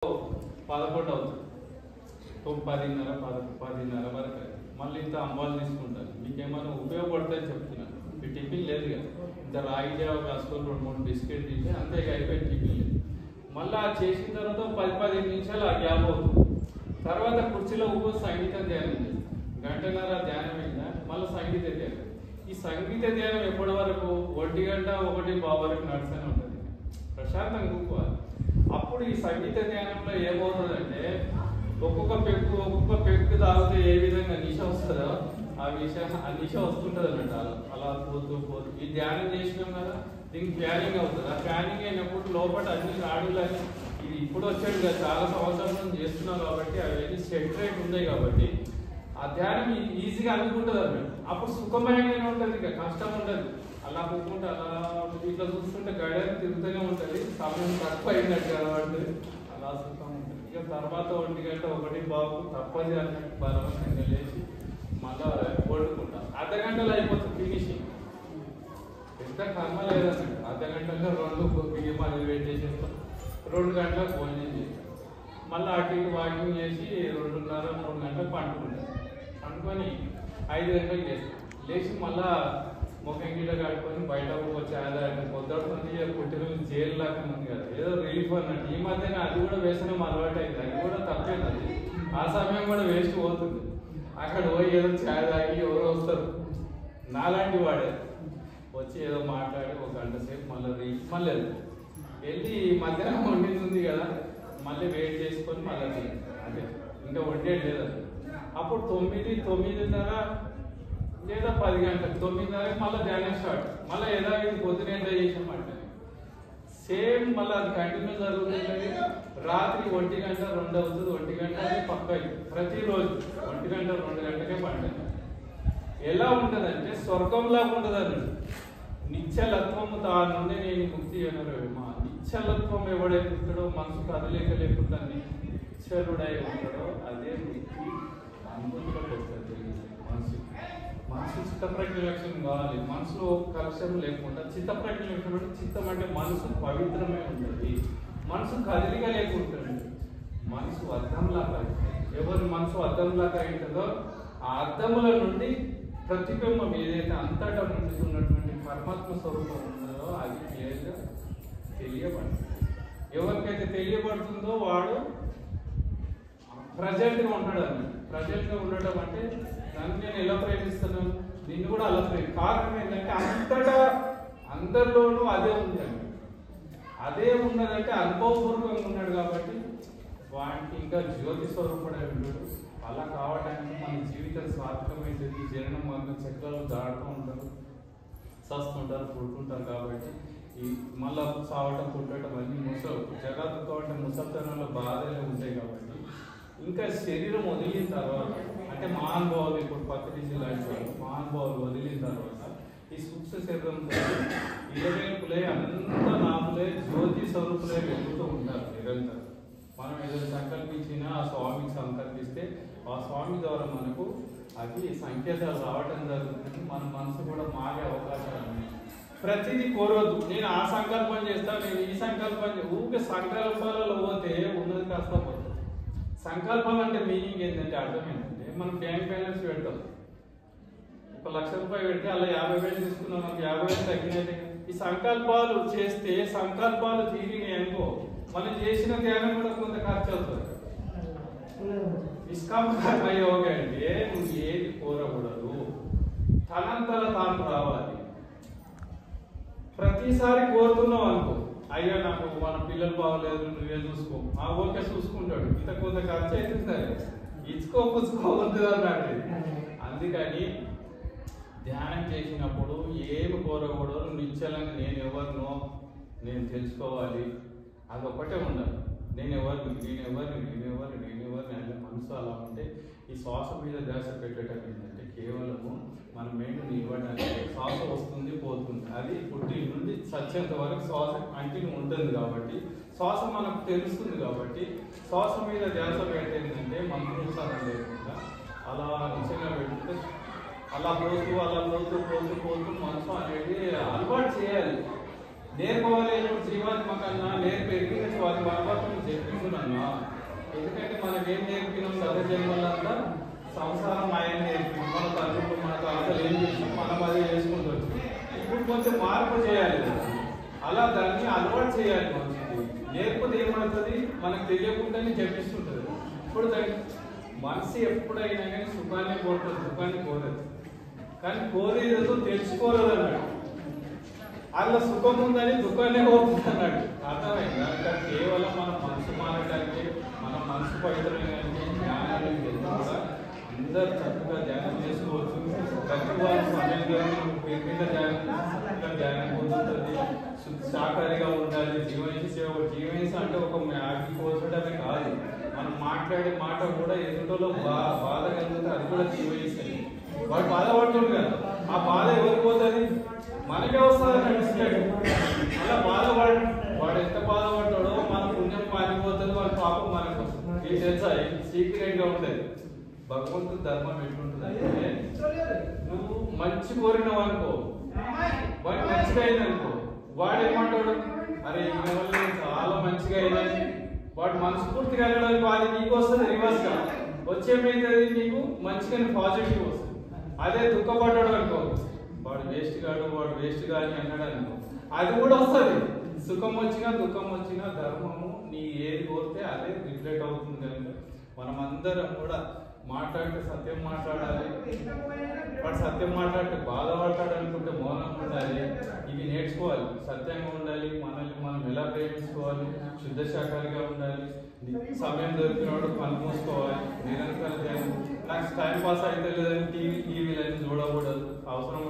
11 అవుతుంది. 10:30 వరకు మళ్ళీ ఇంత అంబాలు తీసుకుంటారు. మీకేమైనా ఉపయోగపడతాయని చెప్తున్నాను. మీ టిఫిన్ లేదు కదా, ఇంత రాగి జావ కాసుకొని 2-3 బిస్కెట్ తింటే అంతే అయిపోయి టిఫిన్ లేదు. మళ్ళీ చేసిన తర్వాత 10-15 నిమిషాలు ఆ గ్యాప్ అవుతుంది. తర్వాత కుర్చీలో కూర్చొని సంగీతం ధ్యానం చేయాలి. 1:30 ధ్యానం అయిందా మళ్ళీ సంగీత ధ్యానం. ఈ సంగీత ధ్యానం ఎప్పటి వరకు 1 గంట 1:15 వరకు నడుస్తూనే ఉంటుంది. ప్రశాంతంగా కూర్చోవాలి. అప్పుడు ఈ సంగీత ధ్యానంలో ఏమవుతుందంటే ఒక్కొక్క పెక్కు తాగితే ఏ విధంగా నిశ వస్తుందో ఆ నిశ వస్తుంటుంది అన్నట్టు. అలా పోతూ ఈ ధ్యానం చేసినాం కదా, దీనికి ఫ్యానింగ్ అవుతుంది. ఆ ఫ్యానింగ్ అయినప్పుడు లోపల అన్ని రాడులని ఇది ఇప్పుడు వచ్చాడు కదా, చాలా సంవత్సరాల నుంచి చేస్తున్నాం కాబట్టి అవన్నీ సెట్ రేట్ ఉన్నాయి కాబట్టి ఆ ధ్యానం ఈజీగా అనుకుంటుంది అన్నట్టు. అప్పుడు సుఖమయంగానే ఉంటుంది, ఇక కష్టం ఉండదు. అలా కూకుంటే అలా ఇట్లా చూస్తుంటే గడియారం తిరుగుతూనే ఉంటుంది. సమయం తక్కువ అయినట్టు కాబట్టి అలా సుఖం ఉంటుంది. ఇక తర్వాత 1 గంట 1:15 తప్పది అన్నట్టు బలవంతంగా లేచి మళ్ళా కొట్టుకుంటాం. అర్ధగంటలో అయిపోతుంది ఫినిషింగ్. ఎంత కర్మ లేదన్నట్టు. అర్ధగంటలో 2 బియ్యం పెట్టేసేస్తాం. 2 గంటలకు భోజనం చేస్తాం. మళ్ళీ అటు ఇటు వాకింగ్ చేసి 2:30-3 గంటలకు పండుకుంటాం. పండుకొని 5 గంటలకు లేస్తాం. లేచి మళ్ళా ముఖం గిట్ట కట్టుకొని బయట వచ్చి ఆదాయం పొద్దుడుతుంది. పుట్టిన జైలు లాగా ఉంది కదా, ఏదో రిలీఫ్ అన్నట్టు. ఈ మధ్యన అది కూడా వేసడం అలవాటు అయింది. అది కూడా తప్పేది. ఆ సమయం కూడా వేస్ట్ పోతుంది. అక్కడ పోయి ఏదో ఛాయ్ తాగి ఎవరో వస్తారు, నాలాంటి వాడే వచ్చి ఏదో మాట్లాడి 1 గంట సేపు మళ్ళీ వెళ్ళి మధ్యాహ్నం వండింది ఉంది కదా, మళ్ళీ వెయిట్ చేసుకొని మళ్ళీ అదే ఇంకా వండేది లేదు. అప్పుడు 9-9:30 లేదా 10 గంటలకు 9:30 మళ్ళీ ధ్యానం స్టార్ట్. మళ్ళీ యథావిధి పొద్దున ఎంత చేసామంటే సేమ్ మళ్ళీ అది కంటిన్యూ జరుగుతుంది. రాత్రి 1 గంట 2 అవుతుంది. 1 గంట అది పక్క ప్రతిరోజు 1 గంట 2 గంటకే పండుగ. ఎలా ఉంటుందంటే స్వర్గంలాగా ఉంటుంది అన్నట్టు. నిశ్చలత్వము తాను నుండి నేను ముక్తి అన్నారు. మా నిశ్చలత్వం ఎవడైతే ఉంటాడో, మనసు కదలేక లేకుండా నిశ్చలుడై ఉంటాడో అదే ముక్తి అనుభూతిలోకి వస్తుంది. మనసు చిత్తప్రజ్ఞలక్షణం కావాలి. మనసులో కలక్షం లేకుండా చిత్తప్రజ్ఞలక్షణం అంటే చిత్తం అంటే మనసు పవిత్రమై ఉంటుంది. మనసు కదిలిగా లేకుంటుంది. మనసు అర్థంలాగా, ఎవరి మనసు అర్థంలాగా ఉంటుందో ఆ అర్థముల నుండి ప్రతిబింబం ఏదైతే అంతటా ఉన్నటువంటి పరమాత్మ స్వరూపం ఉందో అది క్లియర్గా తెలియబడుతుంది. ఎవరికైతే తెలియబడుతుందో వాడు ప్రజెంట్గా ఉంటాడు అన్నట్టు. ప్రజెంట్గా ఉండడం అంటే దాన్ని నేను ఎలా ప్రయత్నిస్తున్నాను, దీన్ని కూడా అలా కారణం ఏంటంటే అంతటా అందరిలోనూ అదే ఉంది అండి. అదే ఉన్నదంటే అనుభవపూర్వకంగా ఉన్నాడు కాబట్టి వాడికి ఇంకా జ్యోతి స్వరూపుడై ఉన్నాడు. అలా కావడానికి మన జీవితం సార్థకమైంది. జనన మార్గం చక్రాలు దాడుతూ ఉంటారు, చస్తుంటారు, పుడుతుంటారు. కాబట్టి ఈ మళ్ళా సావటం పుట్టడం అన్ని జగత్తుతో అంటే ముసల్తనంలో బాధలే ఉంటాయి. కాబట్టి ఇంకా శరీరం వదిలిన తర్వాత అంటే మహానుభావులు, ఇప్పుడు పత్రిజీ లాంటి వాళ్ళు మహానుభావులు వదిలిన తర్వాత ఈ సూక్ష్మ శరీరంతో ఇరవేపులే అంత నాపులే జ్యోతి స్వరూపులే వెళ్తూ ఉంటారు నిరంతరం. మనం ఏదైనా సంకల్పించినా ఆ స్వామికి సంకల్పిస్తే ఆ స్వామి ద్వారా మనకు అది సంకేతాలు రావటం జరుగుతుంది. మన మనసు కూడా మారే అవకాశాలు ఉన్నాయి. ప్రతిదీ కోరవద్దు. నేను ఆ సంకల్పం చేస్తాను, నేను ఈ సంకల్పం ఊరికే సంకల్పాలలో పోతే ఉన్నది కాస్త పోతుంది. సంకల్పం అంటే మీనింగ్ ఏంటంటే అర్థం ఏంటంటే మనం బ్యాంక్ బ్యాలెన్స్ పెడతాం. 1 లక్ష రూపాయలు పెడితే అలా 50,000 తీసుకున్నాం, మనకు 50,000 తగ్గినట్టే. ఈ సంకల్పాలు చేస్తే సంకల్పాలు తీరినాయి అనుకో, మనం చేసిన ధ్యానం కూడా కొంత ఖర్చు అవుతుంది. నిష్కామ యోగ అంటే నువ్వు ఏది కోరకూడదు, తనంతర తాను రావాలి. ప్రతిసారి కోరుతున్నావు అనుకో, అయ్యా నాకు మన పిల్లలు బాగోలేదు నువ్వే చూసుకో, ఆ ఓకే చూసుకుంటాడు, ఇంత కొంత ఖర్చు అవుతుంది, ఇచ్చుకోపుచ్చుకోవద్దు అన్నాడు. అందుకని ధ్యానం చేసినప్పుడు ఏమి కోరకూడదు, నిశ్చలంగా నేను ఎవరినో నేను తెలుసుకోవాలి, అదొక్కటే ఉండాలి. నేను ఎవరిని అంటే మనసు అలా ఉంటే ఈ శ్వాస మీద ధ్యాస పెట్టడం ఏంటంటే కేవలము మన మైండ్ నిలబడడానికి. శ్వాస వస్తుంది పోతుంది, అది పుట్టి నుండి చచ్చేంత వరకు శ్వాస కంటిన్యూ ఉంటుంది. కాబట్టి శ్వాస మనకు తెలుస్తుంది. కాబట్టి శ్వాస మీద ధ్యాస పెట్టేందంటే మంత్రోత్సాహం లేకుండా అలా నిశ్చయంగా పెడితే అలా పోతూ మనసు అనేది అలవాటు చేయాలి. నేర్పవాలి. జీవాత్మకన్నా నేర్పేది వారి పరమాత్మను చెప్తున్నాను. ఎందుకంటే మనకేం నేర్పినాం గత జన్మలంతా సంసారం ఆయన నేర్పి మన తల్లులు మన తాతలు ఏం చేసినాం మనం అదే చేసుకుంటూ వచ్చాం. ఇప్పుడు కొంచెం మార్పు చేయాలి, అలా దాన్ని అలవాటు చేయాలి. మనిషికి నేర్పది ఏమవుతుంది మనకు తెలియకుండానే చెప్పిస్తుంటుంది. ఇప్పుడు మనసు ఎప్పుడైనా కానీ సుఖాన్ని కోరుతుంది, దుఃఖాన్ని కోరదు. కానీ కోరేదో తెలుసుకోలేదు అన్నాడు. అలా సుఖం ఉందని దుఃఖాన్ని కోరుతుంది అన్నాడు. అర్థమైందా? ఇంకా కేవలం మన మనసు మారడానికి మన మనసు పవిత్రమైనటువంటి జ్ఞానాన్ని కూడా అందరు చక్కగా ధ్యానం చేసుకోవచ్చు. ప్రతి వారు సమయంలో పేరు మీద ధ్యానం పొందుతుంది. శాకాహారిగా ఉండాలి. జీవహింస జీవహింస అంటే ఒక మ్యాగీ కోసడమే కాదు, మనం మాట్లాడే మాట కూడా ఎదుటలో బాధ కలిగితే అది కూడా జీవహింస. వాడు బాధపడుతుంది కదా, ఆ బాధ ఎవరికి పోతుంది? మనకే వస్తుంది అనిపిస్తాడు. అలా వాడు ఎంత బాధపడ్డాడో మన పుణ్యం మారిపోతుంది, వాడి పాపం మనకు వస్తుంది. ఇది తెలుసా? సీక్రెట్ గా ఉంటుంది. భగవంతుడు ధర్మం ఎట్లుంటుంది అంటే, నువ్వు మంచి కోరినావు అనుకో, వాడు మంచిగా అయింది అనుకో, వాడు ఏమంటాడు? అరే ఇవన్నీ చాలా మంచిగా అయినాయి. వాడు మనస్ఫూర్తిగా వెళ్ళడానికి అది నీకు వస్తుంది రివర్స్ గా. వచ్చేమైతుంది నీకు మంచిగా పాజిటివ్ వస్తుంది. అదే దుఃఖపడ్డాడు అనుకో, వాడు వేస్ట్ గా అని అన్నాడు అనుకో, అది కూడా వస్తుంది. సుఖం వచ్చినా దుఃఖం వచ్చినా ధర్మము నీ ఏది కోరితే అదే రిఫ్లెక్ట్ అవుతుంది. కనుక మనం అందరం కూడా మాట్లాడితే సత్యం మాట్లాడాలి. వాడు సత్యం మాట్లాడితే బాధపడతాడు అనుకుంటే మౌనం ఉండాలి. ఇవి నేర్చుకోవాలి. సత్యంగా ఉండాలి. మనల్ని మనం ఎలా ప్రేమించుకోవాలి, శుద్ధ శాఖారిగా ఉండాలి. సమయం దొరికినప్పుడు పని మూసుకోవాలి. నిరంతరం నాకు టైం పాస్ అయితే లేదని టీవీలని చూడకూడదు. అవసరం